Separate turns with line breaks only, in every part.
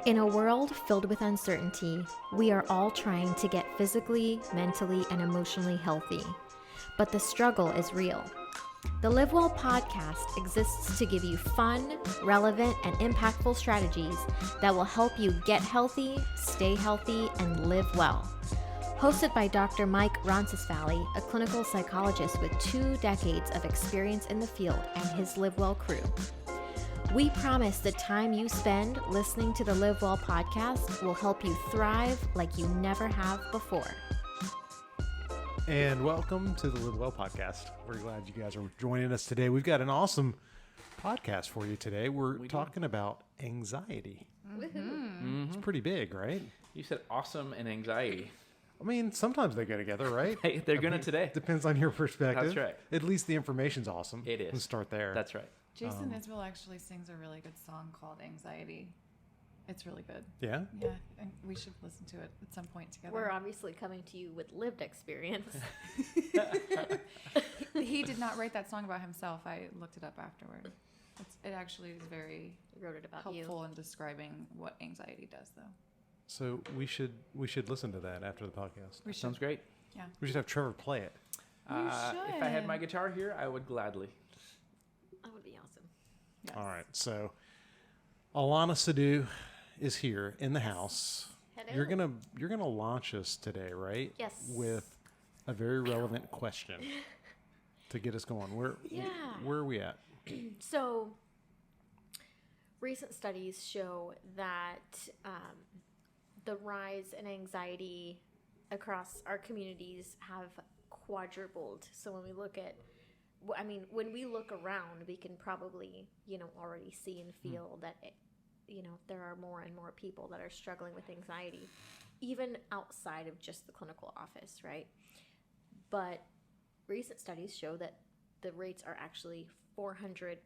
In a world filled with uncertainty, we are all trying to get physically, mentally, and emotionally healthy. But the struggle is real. The LiveWell Podcast exists to give you fun, relevant, and impactful strategies that will help you get healthy, stay healthy, and live well. Hosted by Dr. Mike Roncesvalles, a clinical psychologist with 2 decades of experience in the field, and his LiveWell crew. We promise the time you spend listening to the LiveWell Podcast will help you thrive like you never have before.
And welcome to the LiveWell Podcast. We're glad you guys are joining us today. We've got an awesome podcast for you today. We're talking about anxiety.
Woohoo.
It's pretty big, right?
You said awesome and anxiety.
I mean, sometimes they go together, right?
Hey, they're going to today.
Depends on your perspective.
That's right.
At least the information's awesome.
It is.
Let's start there.
That's right.
Jason Isbell actually sings a really good song called Anxiety. It's really good.
Yeah?
Yeah, and we should listen to it at some point together.
We're obviously coming to you with lived experience.
He did not write that song about himself. I looked it up afterward. It actually is very
Wrote it about
helpful in describing what anxiety does, though.
So we should listen to that after the podcast.
Sounds great.
Yeah.
We should have Trevor play it.
You
If I had my
should.
guitar here, I would gladly.
That would be awesome.
Yes.
All right. So Alana Sadhu is here in the house.
Hello.
You're gonna launch us today, right?
Yes.
With a very relevant question to get us going. Where are we at?
So, recent studies show that the rise in anxiety across our communities have quadrupled. So when we look at, when we look around, we can probably, already see and feel that, there are more and more people that are struggling with anxiety, even outside of just the clinical office, right? But recent studies show that the rates are actually 400%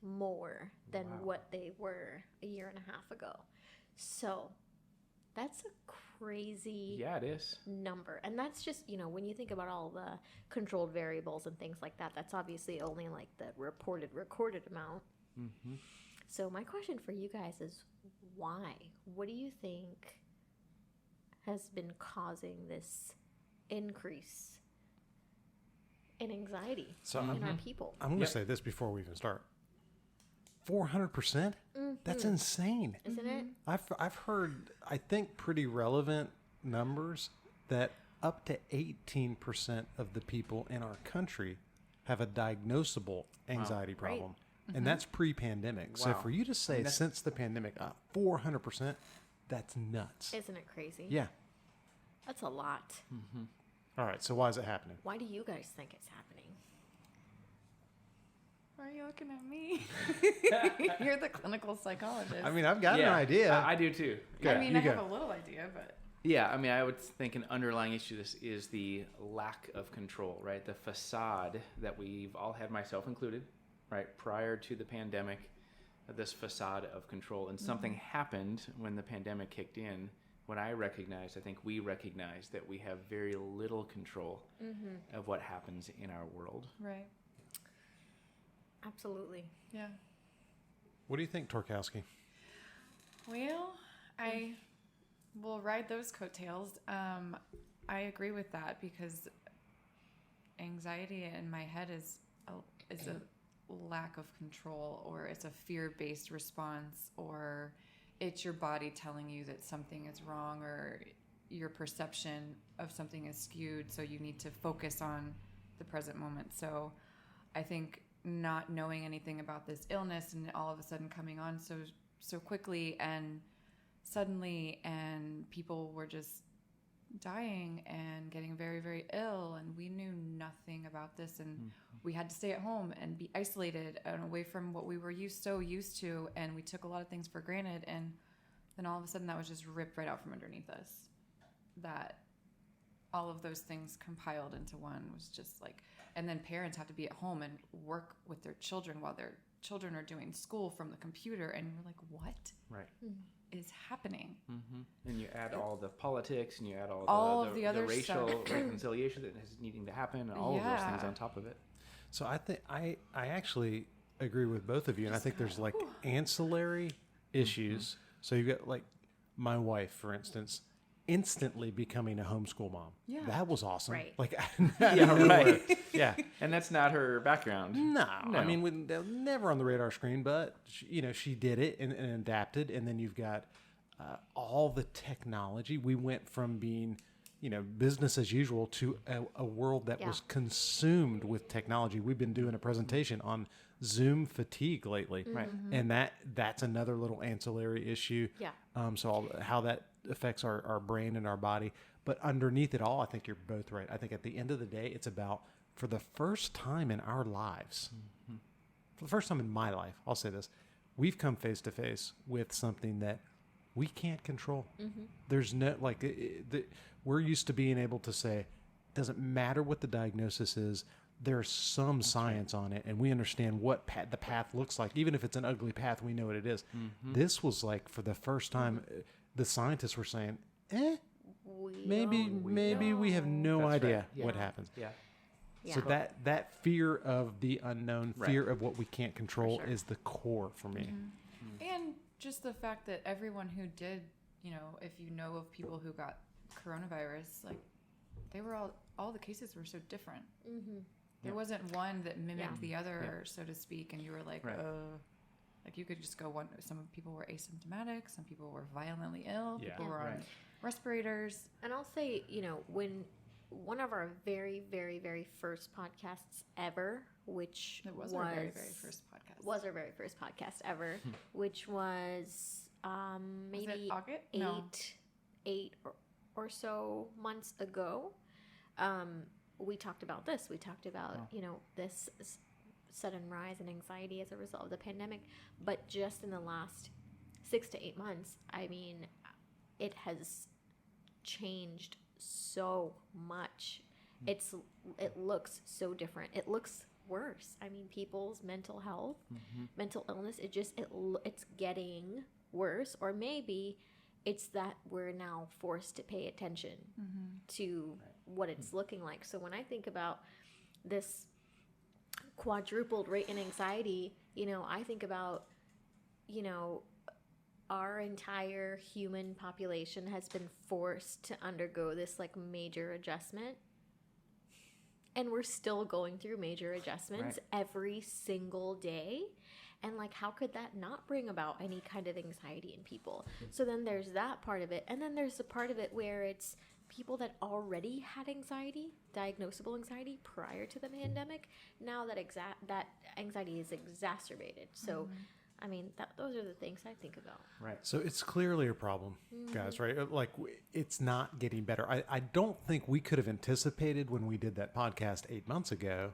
more than what they were a year and a half ago. So that's a crazy
Yeah, it is.
number. And that's just, when you think about all the controlled variables and things like that, that's obviously only like the recorded amount.
Mm-hmm.
So my question for you guys is why? What do you think has been causing this increase in anxiety in our people?
I'm going to say this before we even start. 400%? That's insane.
Isn't it?
I've heard, I think, pretty relevant numbers that up to 18% of the people in our country have a diagnosable anxiety problem. And that's pre-pandemic. So for you to say since the pandemic, 400%, that's nuts.
Isn't it crazy?
Yeah.
That's a lot.
All right. So why is it happening?
Why do you guys think it's happening?
Why are you looking at me? You're the clinical psychologist.
I mean, I've got an idea.
I do too.
Go,
I mean,
you
I have
go.
a little idea, but...
Yeah, I would think an underlying issue this is the lack of control, right? The facade that we've all had, myself included, right, prior to the pandemic, this facade of control. And something happened when the pandemic kicked in, when I think we recognized that we have very little control of what happens in our world.
Right.
Absolutely.
Yeah.
What do you think, Torkowski?
Well, I will ride those coattails. I agree with that because anxiety in my head is a lack of control, or it's a fear-based response, or it's your body telling you that something is wrong, or your perception of something is skewed, so you need to focus on the present moment. So I think not knowing anything about this illness and all of a sudden coming on so quickly and suddenly, and people were just dying and getting very, very ill, and we knew nothing about this, and we had to stay at home and be isolated and away from what we were so used to, and we took a lot of things for granted, and then all of a sudden that was just ripped right out from underneath us. That all of those things compiled into one was just like, and then parents have to be at home and work with their children while their children are doing school from the computer, and you're like, what is happening?
And you add all the politics, and you add
all of the other
racial
stuff.
reconciliation that is needing to happen, and all of those things on top of it.
So I think I actually agree with both of you, and I think there's like ancillary issues So you got like my wife, for instance, instantly becoming a homeschool mom.
Yeah.
That was awesome.
Right.
Like,
Yeah, right.
Yeah.
And that's not her background.
No. I mean, they're never on the radar screen, but she did it and adapted. And then you've got all the technology. We went from being, business as usual to a world that was consumed with technology. We've been doing a presentation on Zoom fatigue lately.
Right.
And that's another little ancillary issue.
Yeah.
So how that affects our brain and our body. But underneath it all, I think you're both right. I think at the end of the day, it's about, for the first time in our lives, for the first time in my life, I'll say this, we've come face to face with something that we can't control. There's no, we're used to being able to say, doesn't matter what the diagnosis is, there's some science on it, and we understand what the path looks like. Even if it's an ugly path, we know what it is. This was like, for the first time, the scientists were saying, maybe we have no idea what happens.
Yeah.
Yeah.
So that fear of the unknown, fear of what we can't control,
sure.
is the core for me.
And just the fact that everyone who did, if you know of people who got coronavirus, like they were all the cases were so different. There wasn't one that mimicked the other, so to speak, and you were like, like you could just go one. Some people were asymptomatic, some people were violently ill, people were on respirators.
And I'll say, when one of our very, very, very first podcasts ever, which
was our very, very first podcast.
Was our very first podcast ever, which was maybe
was it
eight or so months ago. We talked about this. We talked about, this sudden rise in anxiety as a result of the pandemic. But just in the last 6 to 8 months, I mean, it has changed so much. It looks so different. It looks worse. I mean, people's mental health, mental illness, it's getting worse. Or maybe it's that we're now forced to pay attention to what it's looking like. So when I think about this quadrupled rate in anxiety, I think about, our entire human population has been forced to undergo this like major adjustment. And we're still going through major adjustments every single day. And like, how could that not bring about any kind of anxiety in people? So then there's that part of it. And then there's the part of it where it's people that already had anxiety, diagnosable anxiety prior to the pandemic. Now that that anxiety is exacerbated. So, I mean, those are the things I think about.
Right.
So it's clearly a problem, guys, right? Like, it's not getting better. I don't think we could have anticipated when we did that podcast 8 months ago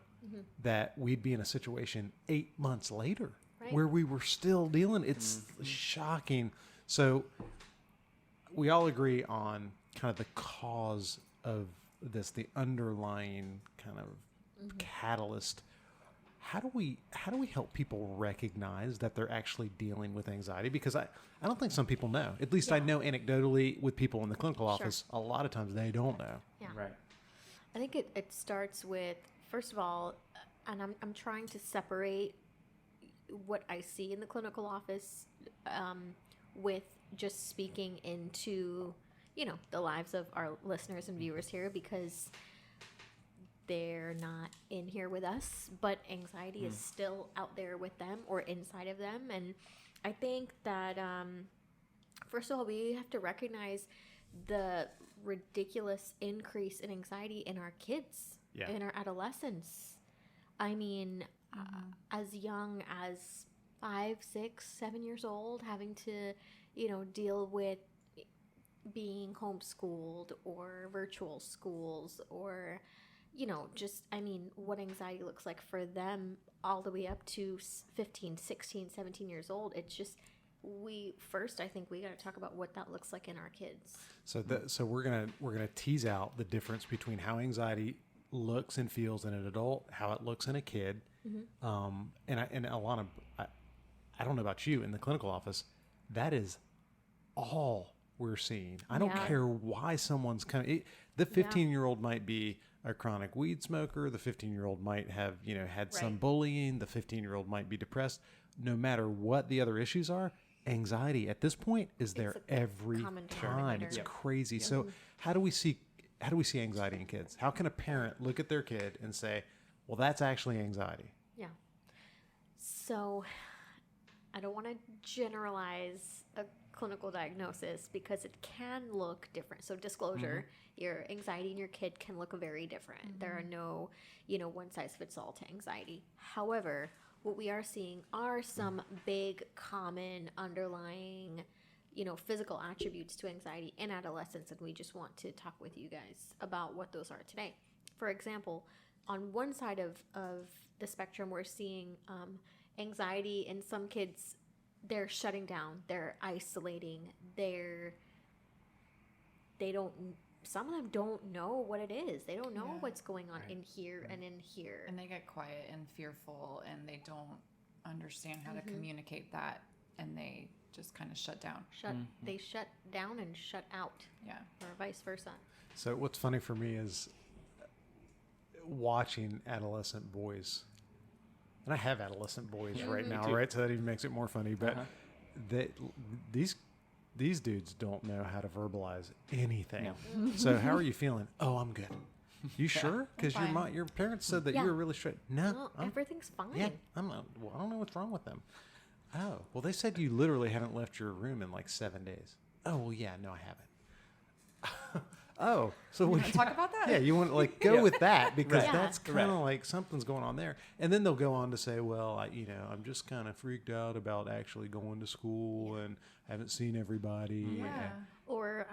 that we'd be in a situation 8 months later where we were still dealing. It's shocking. So we all agree on kind of the cause of this, the underlying kind of catalyst. How do we help people recognize that they're actually dealing with anxiety? Because I don't think some people know. At least I know anecdotally with people in the clinical office, a lot of times they don't know.
Yeah.
Right.
I think it starts with, first of all, and I'm trying to separate what I see in the clinical office with just speaking into, the lives of our listeners and viewers here, because they're not in here with us, but anxiety is still out there with them or inside of them. And I think that, first of all, we have to recognize the ridiculous increase in anxiety in our kids, in our adolescents. I mean, as young as 5, 6, 7 years old, having to, deal with being homeschooled or virtual schools or, what anxiety looks like for them all the way up to 15, 16, 17 years old. It's just, I think we got to talk about what that looks like in our kids.
So we're gonna tease out the difference between how anxiety looks and feels in an adult, how it looks in a kid. And Alana, I don't know about you in the clinical office, that is all we're seeing. I don't care why someone's coming. The 15-year-old might be a chronic weed smoker. The 15-year-old might have, had some bullying. The 15-year-old might be depressed. No matter what the other issues are, anxiety at this point is there
It's a
every
common
time.
denominator.
It's
Yep.
crazy. So how do we see anxiety in kids? How can a parent look at their kid and say, well, that's actually anxiety?
Yeah. So I don't want to generalize a clinical diagnosis because it can look different. So disclosure, your anxiety in your kid can look very different. There are no, one size fits all to anxiety. However, what we are seeing are some big common underlying, physical attributes to anxiety in adolescence. And we just want to talk with you guys about what those are today. For example, on one side of the spectrum, we're seeing anxiety in some kids. They're shutting down, they're isolating, some of them don't know what it is. They don't know what's going on in here and in here.
And they get quiet and fearful, and they don't understand how to communicate that, and they just kind of shut down.
They shut down and shut out.
Yeah.
Or vice versa.
So what's funny for me is watching adolescent boys. And I have adolescent boys right now, right? So that even makes it more funny. But these dudes don't know how to verbalize anything.
No.
So how are you feeling? Oh, I'm good. You sure? Because
fine.
your parents said that you were really straight. No,
Everything's fine.
yeah, I'm not. Well, I don't know what's wrong with them. Oh, well, they said you literally haven't left your room in like 7 days. Oh, well, yeah, no, I haven't. Oh, so
You
we
want to talk about that?
yeah, you want to like go with that because
Right.
that's
Yeah.
kind of like something's going on there. And then they'll go on to say, well, I'm just kind of freaked out about actually going to school and haven't seen everybody.
Yeah.
Or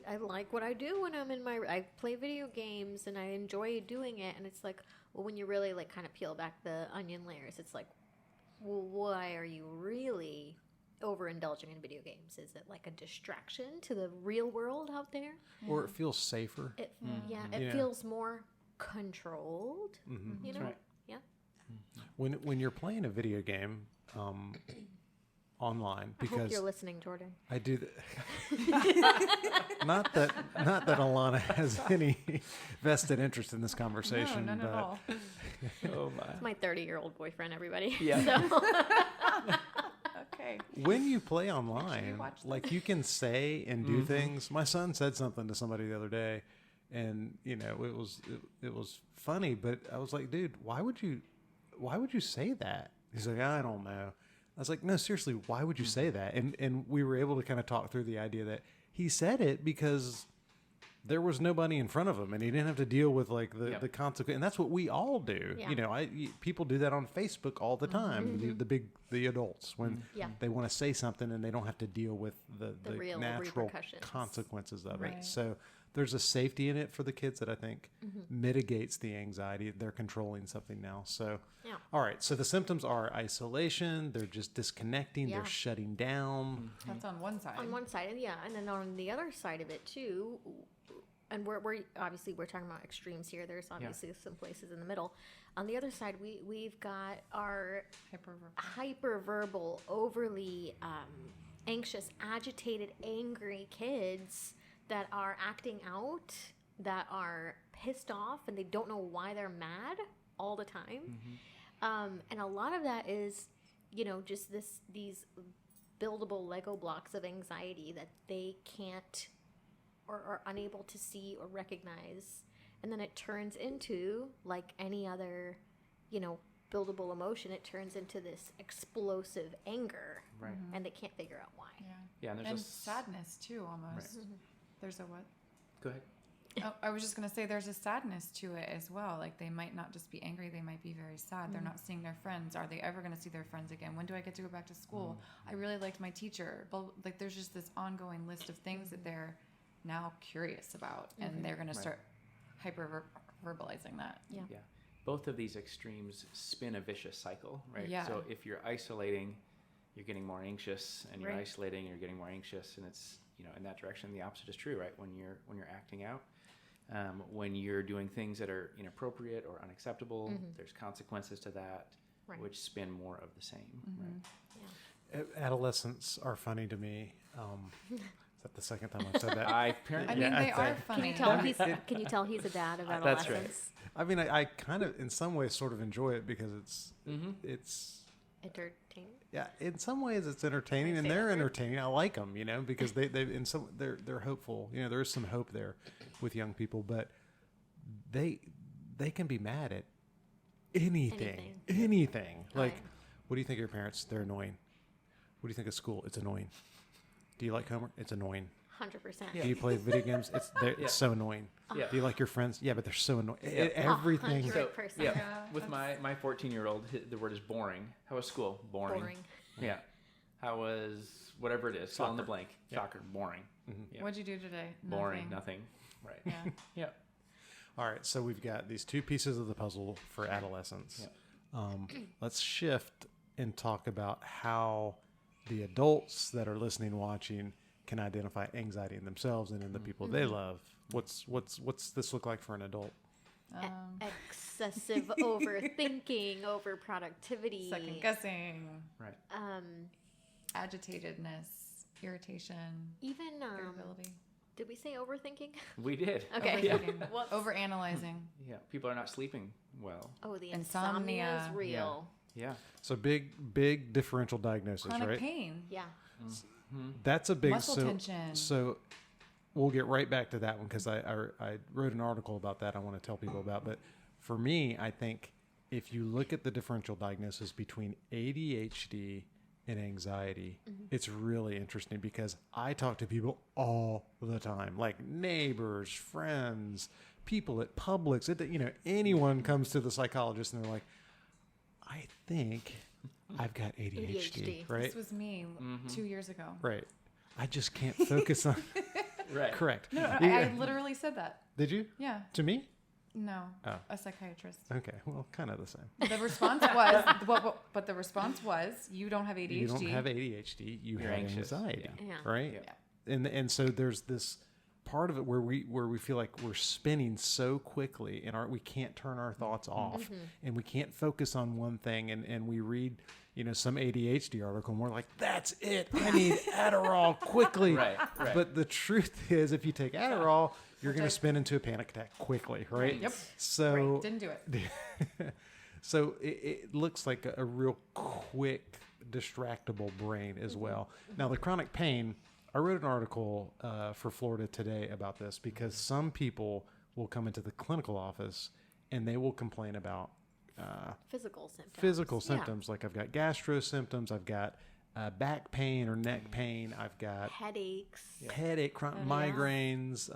I like what I do when I'm I play video games and I enjoy doing it. And it's like, well, when you really like kind of peel back the onion layers, it's like, well, why are you really overindulging in video games? Is it like a distraction to the real world out there?
Or it feels safer.
It
Yeah.
feels more controlled.
Mm-hmm.
You know,
That's right.
yeah.
When you're playing a video game online,
I hope
because
you're listening, Jordan.
I do not that Alana has any vested interest in this conversation.
No, none
but
at all.
Oh my.
It's my 30-year-old boyfriend, everybody.
Yeah.
So,
Okay.
when you play online,
watch this.
like you can say and do things. My son said something to somebody the other day, and it was funny, but I was like, dude, why would you say that? He's like, I don't know. I was like, no, seriously, why would you say that? And we were able to kind of talk through the idea that he said it because there was nobody in front of him, and he didn't have to deal with like the consequence. And that's what we all do.
Yeah.
People do that on Facebook all the time. The adults when
Yeah.
they want to say something and they don't have to deal with the
real
natural
repercussions.
consequences of it.
Right.
So there's a safety in it for the kids that I think mitigates the anxiety. They're controlling something now. So,
Yeah.
all right. So the symptoms are isolation. They're just disconnecting.
Yeah.
They're shutting down.
That's on one side.
on one side, and then on the other side of it too, and we're obviously we're talking about extremes here. There's obviously some places in the middle. On the other side, we've got our hyperverbal, overly anxious, agitated, angry kids that are acting out, that are pissed off, and they don't know why they're mad all the time. And a lot of that is, just these buildable Lego blocks of anxiety that they can't or are unable to see or recognize. And then it turns into, like any other, buildable emotion, it turns into this explosive anger.
Right.
And they can't figure out why.
Yeah.
Yeah, and there's
And
a
sadness too, almost.
Mm-hmm.
There's a what?
Go ahead.
Oh, I was just going to say there's a sadness to it as well. Like they might not just be angry, they might be very sad. They're not seeing their friends. Are they ever going to see their friends again? When do I get to go back to school? I really liked my teacher. But like there's just this ongoing list of things that they're now curious about, and they're going to start hyper verbalizing that.
Yeah.
Yeah. Both of these extremes spin a vicious cycle, right?
Yeah.
So if you're isolating, you're getting more anxious, and you're
Right.
isolating, you're getting more anxious, and it's in that direction. The opposite is true, right? When you're acting out, when you're doing things that are inappropriate or unacceptable, there's consequences to that,
Right.
which spin more of the same, right?
Adolescents are funny to me. Is that the second time I've said that?
I
I
apparently
mean, they are
Can
funny.
you tell he's a dad of
That's
adolescents?
right.
I mean, I kind of, in some ways, sort of enjoy it because it's
entertaining.
Yeah, in some ways it's entertaining, and they're entertaining. I like them, because they're hopeful. There is some hope there with young people, but they can be mad at anything. Like, what do you think of your parents? They're annoying. What do you think of school? It's annoying. Do you like homework? It's annoying.
100%.
Do you play video games? It's so annoying.
Yeah.
Do you like your friends? Yeah, but they're so annoying.
Yeah.
Everything.
100%.
Yeah. With my 14-year-old, the word is boring. How was school? Boring. Yeah. How was whatever it is? Fill in the blank.
Yeah.
Soccer. Boring.
Mm-hmm.
Yeah.
What'd you do today?
Boring. Nothing. Right.
Yeah.
Yeah.
All right, so we've got these two pieces of the puzzle for adolescence.
Yeah.
Let's shift and talk about how the adults that are listening, watching, can identify anxiety in themselves and in the people they love. What's this look like for an adult?
Excessive overthinking, over productivity,
Second guessing.
Right.
Agitatedness, irritation,
even
irritability.
did we say overthinking?
We did.
Okay.
Overthinking.
What's-
Overanalyzing.
Yeah. People are not sleeping well.
Oh, the
Insomnia.
insomnia is real.
Yeah.
So big differential diagnosis,
Chronic
right?
pain.
Yeah.
That's a big
Muscle tension.
So we'll get right back to that one because I wrote an article about that I want to tell people about. But for me, I think if you look at the differential diagnosis between ADHD and anxiety, it's really interesting because I talk to people all the time, like neighbors, friends, people at Publix. Anyone comes to the psychologist and they're like, I think I've got ADHD. Right?
This was me 2 years ago.
Right. I just can't focus on.
Right.
Correct.
No,
Yeah.
I literally said that.
Did you?
Yeah.
To me?
No.
Oh.
A psychiatrist.
Okay. Well, kind of the same.
The response was, but the response was, you don't have ADHD.
You don't have ADHD. You're have
anxious.
anxiety.
Yeah.
Right.
Yeah.
And so there's this part of it where we feel like we're spinning so quickly and we can't turn our thoughts off and we can't focus on one thing and we read some ADHD article and we're like, that's it, I need Adderall quickly.
Right.
But the truth is, if you take Adderall, you're going to spin into a panic attack quickly, right?
Yep.
So
Right. Didn't do it.
so it looks like a real quick distractible brain as well. Now the chronic pain, I wrote an article for Florida Today about this because some people will come into the clinical office and they will complain about
Physical symptoms.
symptoms. Like I've got gastro symptoms, I've got back pain or neck pain, I've got
Headaches.
headache, migraines,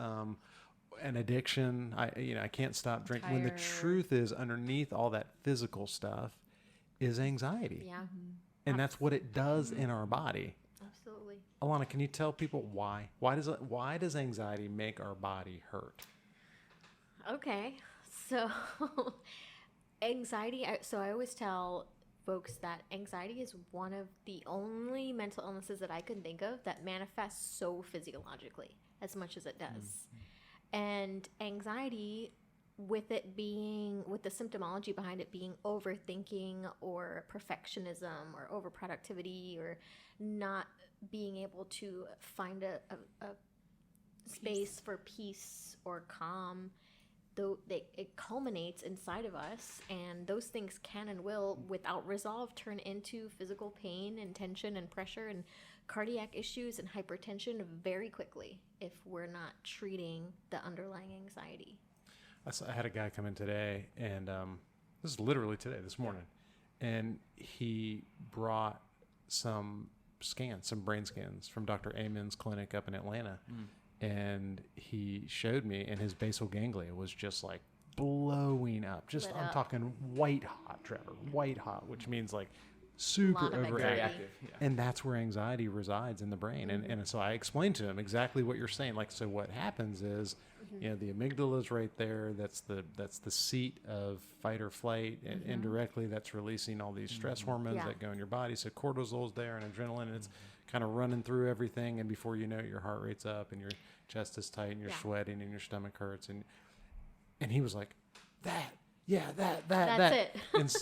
an addiction. I can't stop drinking. When the
Tired.
truth is, underneath all that physical stuff is anxiety,
Yeah.
and that's what it does in our body.
Absolutely.
Alana, can you tell people why? Why does anxiety make our body hurt?
Okay. So anxiety, so I always tell folks that anxiety is one of the only mental illnesses that I can think of that manifests so physiologically as much as it does. And anxiety, with the symptomology behind it being overthinking or perfectionism or overproductivity or not being able to find a space for peace or calm, though it culminates inside of us, and those things can and will, without resolve, turn into physical pain and tension and pressure and cardiac issues and hypertension very quickly if we're not treating the underlying anxiety.
I had a guy come in today, and this is literally today, this morning, and he brought some brain scans from Dr. Amen's clinic up in Atlanta. And he showed me, and his basal ganglia was just like blowing up. I'm talking white hot, Trevor, white hot, which means like super
Lot of
overactive.
anxiety.
And that's where anxiety resides in the brain. And so I explained to him exactly what you're saying. Like, so what happens is, the amygdala is right there. That's the seat of fight or flight. And indirectly, that's releasing all these stress hormones that go in your body. So cortisol's there and adrenaline, and it's kind of running through everything. And before you know it, your heart rate's up and your chest is tight and you're sweating and your stomach hurts. And he was like, that's
it.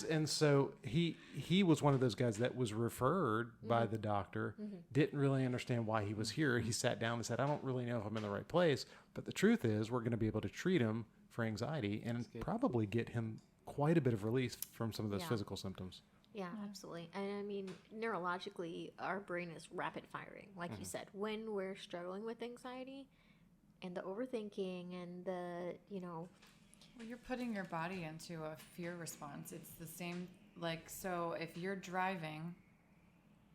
and so he was one of those guys that was referred by the doctor, didn't really understand why he was here. He sat down and said, I don't really know if I'm in the right place. But the truth is, we're going to be able to treat him for anxiety and probably get him quite a bit of relief from some of those physical symptoms.
Yeah, absolutely. And I mean, neurologically, our brain is rapid firing, like you said. When we're struggling with anxiety and the overthinking and the,
Well, you're putting your body into a fear response. It's the same, like, so if you're driving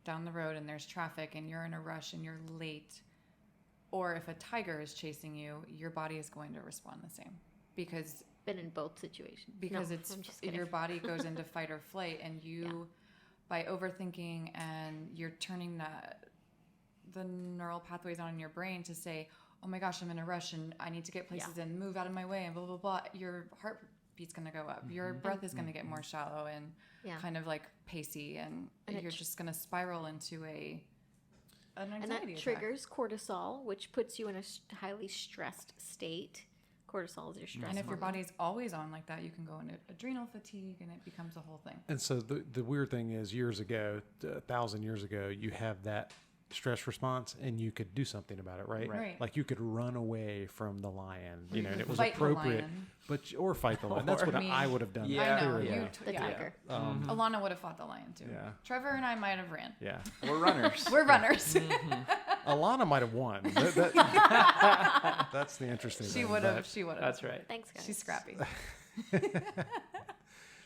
down the road and there's traffic and you're in a rush and you're late, or if a tiger is chasing you, your body is going to respond the same because
been in both situations.
because
No,
it's
I'm just kidding.
your body goes into fight or flight, and you by overthinking and you're turning the neural pathways on in your brain to say, oh my gosh, I'm in a rush and I need to get places and move out of my way and blah blah blah, your heartbeat's going to go up, your breath is going to get more shallow and kind of like pacey, and you're just going to spiral into an anxiety
and that
attack.
triggers cortisol, which puts you in a highly stressed state. Cortisol is your stress
And if your
hormone.
body's always on like that, you can go into adrenal fatigue, and it becomes a whole thing.
And so the weird thing is, years ago, 1,000 years ago, you have that stress response and you could do something about it, right?
Right.
Like you could run away from the lion, you know, and it was
Fight the
appropriate.
lion.
Or fight the lion. That's what
Me.
I would have done.
Yeah.
I know.
period.
You
the tiger.
Alana would have fought the lion too.
Yeah.
Trevor and I might have ran.
Yeah.
We're runners.
We're runners.
Alana might have won. That's the interesting
She
thing.
would have.
but-
She would have.
That's right.
Thanks, guys.
She's scrappy.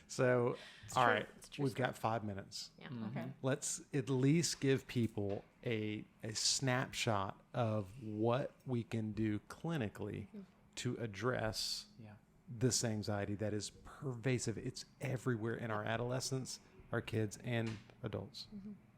So, all
true.
right,
It's true
we've got 5 minutes.
Yeah.
Okay.
Let's at least give people a snapshot of what we can do clinically to address
Yeah.
this anxiety that is pervasive. It's everywhere in our adolescents, our kids, and adults.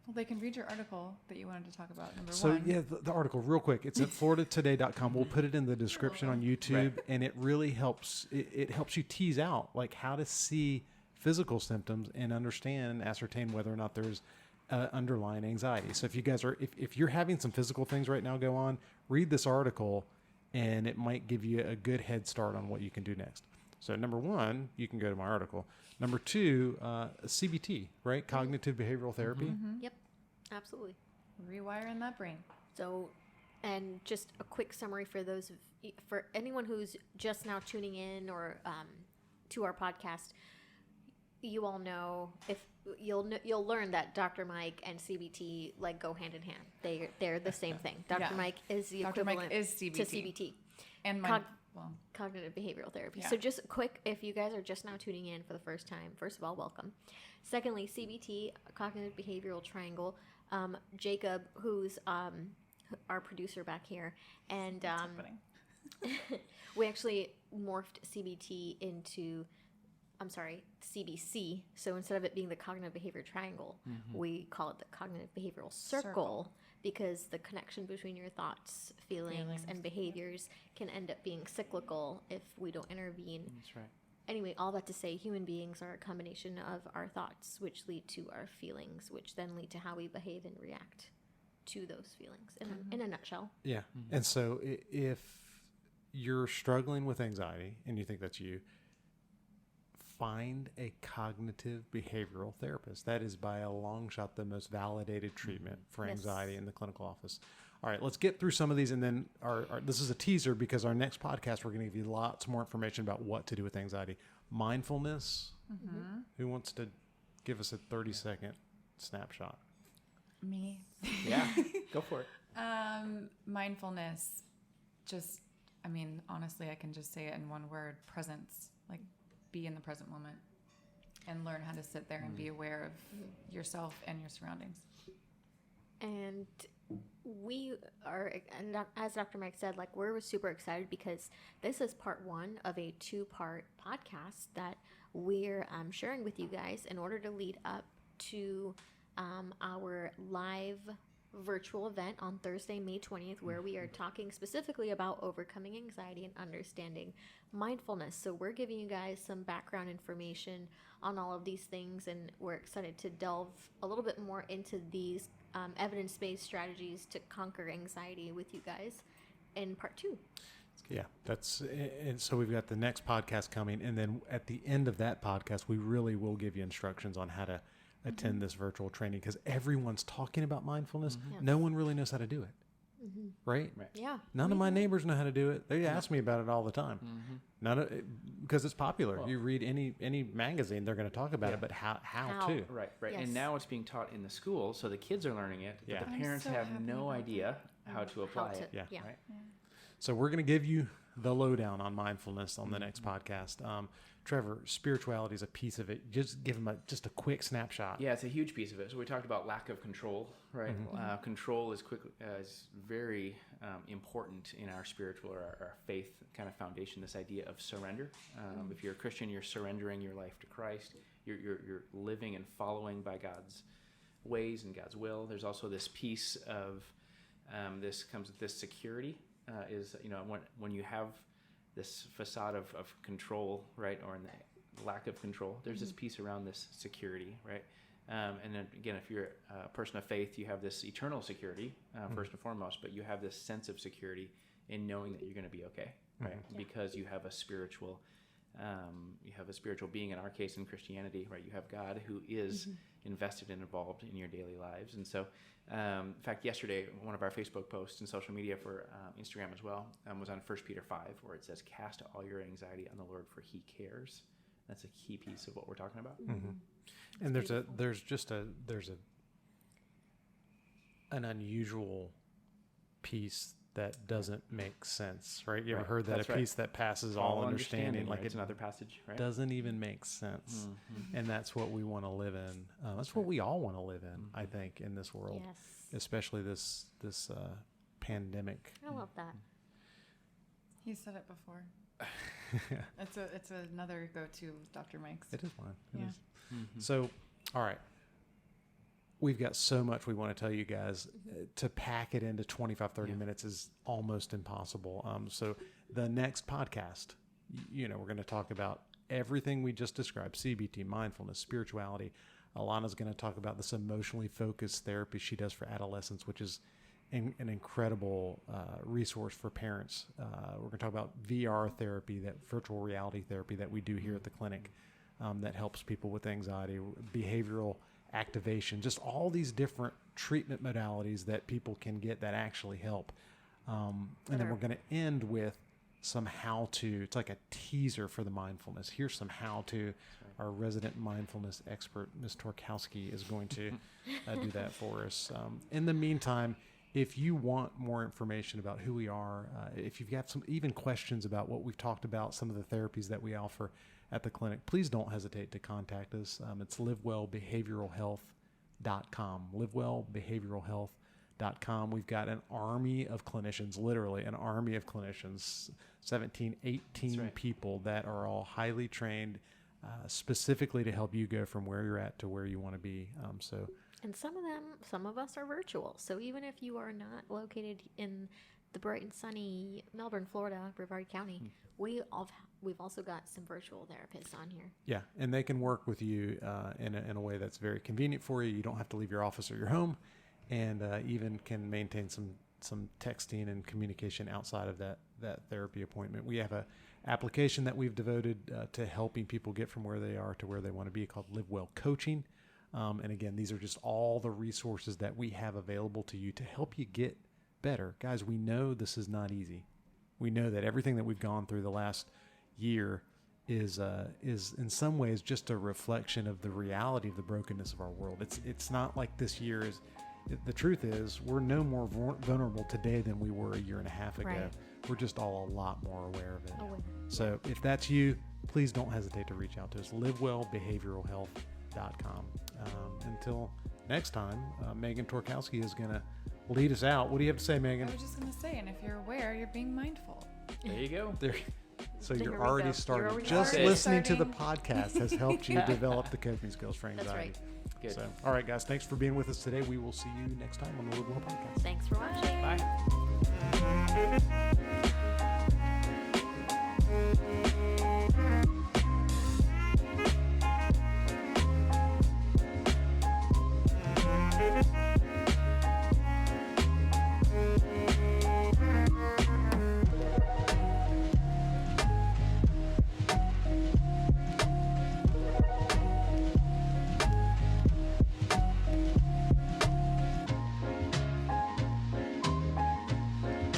Well, they can read your article that you wanted to talk about. Number
So
one.
yeah, the article real quick. It's at floridatoday.com. We'll put it in the description on YouTube, and it really helps. It helps you tease out like how to see physical symptoms and understand and ascertain whether or not there's underlying anxiety. So if you guys are, if you're having some physical things right now go on, read this article, and it might give you a good head start on what you can do next. So number one, you can go to my article. Number two, CBT, right? Cognitive behavioral therapy.
Yep. Absolutely.
Rewiring that brain.
So, and just a quick summary for for anyone who's just now tuning in or to our podcast. You all know, if you'll learn that Dr. Mike and CBT like go hand in hand. They're the same thing. Dr.
Yeah.
Mike is the
Dr. Mike
equivalent
is
to
CBT.
CBT.
And
Cognitive behavioral therapy.
Yeah.
So just quick, if you guys are just now tuning in for the first time, first of all, welcome. Secondly, CBT, cognitive behavioral triangle. Jacob, who's our producer back here, and we actually morphed CBT into, CBC. So instead of it being the cognitive behavior triangle, we call it the cognitive behavioral circle. Because the connection between your thoughts, feelings, and behaviors can end up being cyclical if we don't intervene.
That's right.
Anyway, all that to say, human beings are a combination of our thoughts, which lead to our feelings, which then lead to how we behave and react to those feelings in a nutshell.
Yeah. And so if you're struggling with anxiety and you think that's you, find a cognitive behavioral therapist. That is by a long shot the most validated treatment for anxiety in the clinical office. All right, let's get through some of these, and then this is a teaser because our next podcast we're going to give you lots more information about what to do with anxiety. Mindfulness. Who wants to give us a 30-second snapshot?
Me.
Yeah. Go for it.
Mindfulness. Just, honestly, I can just say it in one word: presence. Like, be in the present moment and learn how to sit there and be aware of yourself and your surroundings.
And we are, and as Dr. Mike said, like, we're super excited because this is part one of a 2-part podcast that we're sharing with you guys in order to lead up to our live virtual event on Thursday, May 20th, where we are talking specifically about overcoming anxiety and understanding mindfulness. So we're giving you guys some background information on all of these things, and we're excited to delve a little bit more into these evidence-based strategies to conquer anxiety with you guys in part 2.
Yeah, and so we've got the next podcast coming, and then at the end of that podcast, we really will give you instructions on how to attend this virtual training, because everyone's talking about mindfulness.
Yes.
No one really knows how to do it. right?
Yeah.
None of my neighbors know how to do it. They ask me about it all the time. Because it's popular.
Well,
you read any magazine, they're going to talk about it, but how to?
Right.
Yes.
And now it's being taught in the school, so the kids are learning it, but the parents
so
have
happy
no
about
idea how to apply it.
Yeah.
Right?
So we're going to give you the lowdown on mindfulness on the next podcast. Trevor, spirituality is a piece of it. Just give them just a quick snapshot.
Yeah, it's a huge piece of it. So we talked about lack of control, right? Control is very important in our spiritual or our faith kind of foundation. This idea of surrender. If you're a Christian, you're surrendering your life to Christ. You're living and following by God's ways and God's will. There's also this piece of this comes with this security. When you have this facade of control, right, or in the lack of control, there's this piece around this security, right? And then again, if you're a person of faith, you have this eternal security first and foremost, but you have this sense of security in knowing that you're going to be okay, right? Because you have a spiritual being. In our case, in Christianity, right, you have God who is invested and involved in your daily lives. And so, in fact, yesterday, one of our Facebook posts and social media for Instagram as well was on 1 Peter 5, where it says, "Cast all your anxiety on the Lord, for He cares." That's a key piece of what we're talking about.
And there's an unusual piece that doesn't make sense, right? You ever heard that?
That's
a piece that passes all understanding, like
it's another passage, right?
doesn't even make sense. And that's what we want to live in. That's what we all want to live in, I think, in this world, especially this pandemic.
I love that.
He said it before. It's another go-to Dr. Mike's.
It is mine. It
Yeah.
is. So, all right. We've got so much we want to tell you guys. To pack it into 25, 30 minutes is almost impossible. So the next podcast, we're going to talk about everything we just described: CBT, mindfulness, spirituality. Alana's going to talk about this emotionally focused therapy she does for adolescents, which is an incredible resource for parents. We're going to talk about VR therapy, that virtual reality therapy that we do here at the clinic, that helps people with anxiety, behavioral activation, just all these different treatment modalities that people can get that actually help. And then we're going to end with some how-to. It's like a teaser for the mindfulness. Here's some how-to. Our resident mindfulness expert, Ms. Torkowski, is going to do that for us. In the meantime, if you want more information about who we are, if you've got some even questions about what we've talked about, some of the therapies that we offer at the clinic, please don't hesitate to contact us. It's livewellbehavioralhealth.com, livewellbehavioralhealth.com. We've got an army of clinicians, literally an army of clinicians, 17, 18 people that are all highly trained specifically to help you go from where you're at to where you want to be.
And some of us are virtual. So even if you are not located in the bright and sunny Melbourne, Florida, Brevard County, we've also got some virtual therapists on here.
Yeah, and they can work with you in a way that's very convenient for you. You don't have to leave your office or your home, and even can maintain some texting and communication outside of that therapy appointment. We have a application that we've devoted to helping people get from where they are to where they want to be, called LiveWell Coaching. And again, these are just all the resources that we have available to you to help you get better. Guys, we know this is not easy. We know that everything that we've gone through the last year is in some ways just a reflection of the reality of the brokenness of our world. It's not like this year is. The truth is, we're no more vulnerable today than we were a year and a half ago.
Right.
We're just all a lot more aware of it. So if that's you, please don't hesitate to reach out to us. LiveWellBehavioralHealth.com. Until next time, Megan Torkowski is going to lead us out. What do you have to say, Megan?
I was just going to say, and if you're aware, you're being mindful.
There you go.
So
There
you're
we
already
go.
started.
You're
Just
already
listening to the
starting.
podcast has helped you develop the coping skills for anxiety.
That's right.
Good.
So, all right, guys, thanks for being with us today. We will see you next time on the LiveWell Podcast.
Thanks for watching.
Bye.